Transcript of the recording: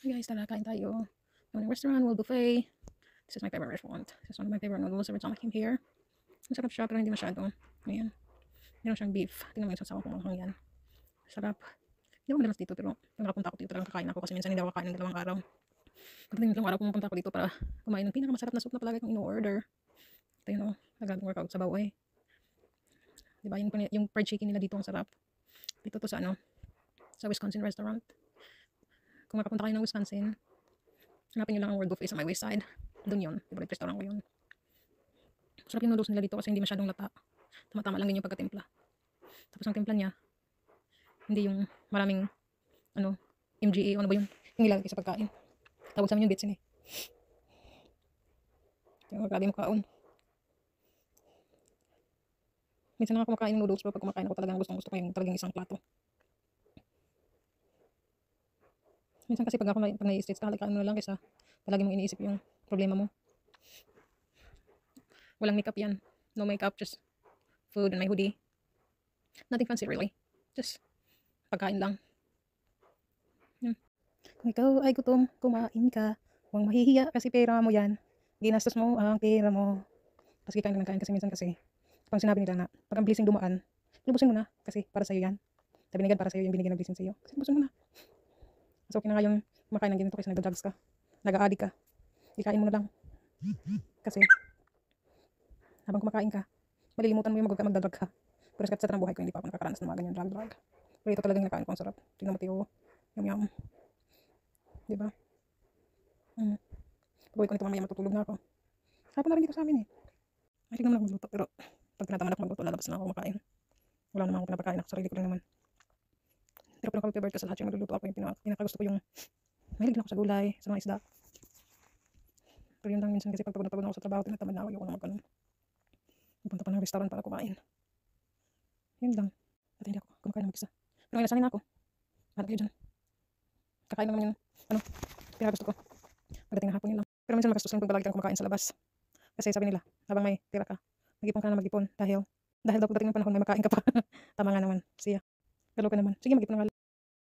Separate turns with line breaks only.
Hey guys, tara kain tayo. Morning restaurant, World Buffet. This is my favorite restaurant. This is one of my favorite noodles every time I came here. Ang sarap siya pero hindi masyado. Ayan. Meron siyang beef. Tingnan mo yung sasawa kung manghang yan. Sarap. Hindi ako madalas dito pero pag nakapunta ako dito talagang kakain ako kasi minsan hindi ako kakain ng 2 araw. Pagdating ng 2 araw pumunta ako dito para kumain ng pinakamasarap na soup na palagi kong ino-order. Ito yun o. Nagagawang workout sa baboy. Diba yung fried chicken nila dito ang sarap. Dito to sa sa Wisconsin restaurant. Kung makapunta kayo ng Wisconsin, hanapin nyo lang ang World Buffet sa my west side. Doon yun. Favorite restaurant ko yun. Sarap yung noodles nila dito kasi hindi masyadong lata. Tama-tama lang din yung pagkatimpla. Tapos ang timpla niya, hindi yung maraming MGA o ano ba yung nilalagay sa pagkain. Tawag sa amin yung bitsin eh. Yung grabe yung kaon. Minsan nga kumakain ng noodles pero pag kumakain ako talagang gusto ko yung talagang isang plato. Minsan kasi pag nai-stress ka, halikain mo na lang kaysa palagi mong iniisip yung problema mo. Walang makeup yan. No makeup, just food and my hoodie. Nothing fancy really. Just pagkain lang. Kung ikaw ay gutom, kumain ka. Huwag mahihiya kasi pera mo yan. Ginastos mo ang pera mo. Tapos kikain lang kain kasi minsan kasi pag sinabi nila na pag ang blessing dumaan, lubusin mo na kasi para sa'yo yan. Sabi ni God para sa'yo yung binigyan ng blessing sa'yo. Kasi lubusin mo na. Mas okay na nga yung kumakain ng ganito kasi nagda-drugs ka. Nag-a-addict ka. Ikain mo na lang. Kasi habang kumakain ka, malilimutan mo yung magdadrug ka. Pero sa ng buhay ko, hindi pa ako nakakaranas ng mga ganyan drug. Pero ito talagang nakain ko ang sarap. Tingnan mo tiyo. Yum. Diba? Pag-uwi ko nito mamaya matutulog na ako. Hapon na rin dito sa amin eh. Ay, tingnan mo na ako magluto. Pero pag tinatamad ako magluto, lalabas na ako kumakain. Wala naman ako pinapakain ako. Sarili ko lang naman. Pero pinaka-favorite ko sa lahat yung magluluto ako. Yung pinaka-gusto ko yung mahilig din ako sa gulay, sa mga isda. Pero yun lang minsan kasi pag pagod na ako sa trabaho, tinatamad na ako. Ayoko na magkaroon. Pupunta pa ng restaurant para kumain. Yun lang. At hindi ako kumakain ng mag-isa. Pero ngayon nasanay na ako. Harap kayo dyan. Kakain naman yung pinaka-gusto ko. Pagdating na hapon yun lang. Pero minsan magastos lang pag palagi kang kumakain sa labas. Kasi sabi nila, habang may tira ka, mag-ipon ka na mag-ipon. Dahil daw pagdating ng panahon may makain ka pa. Tama nga naman. Siya. Galo ka naman. Sige, mag-ipon na nga.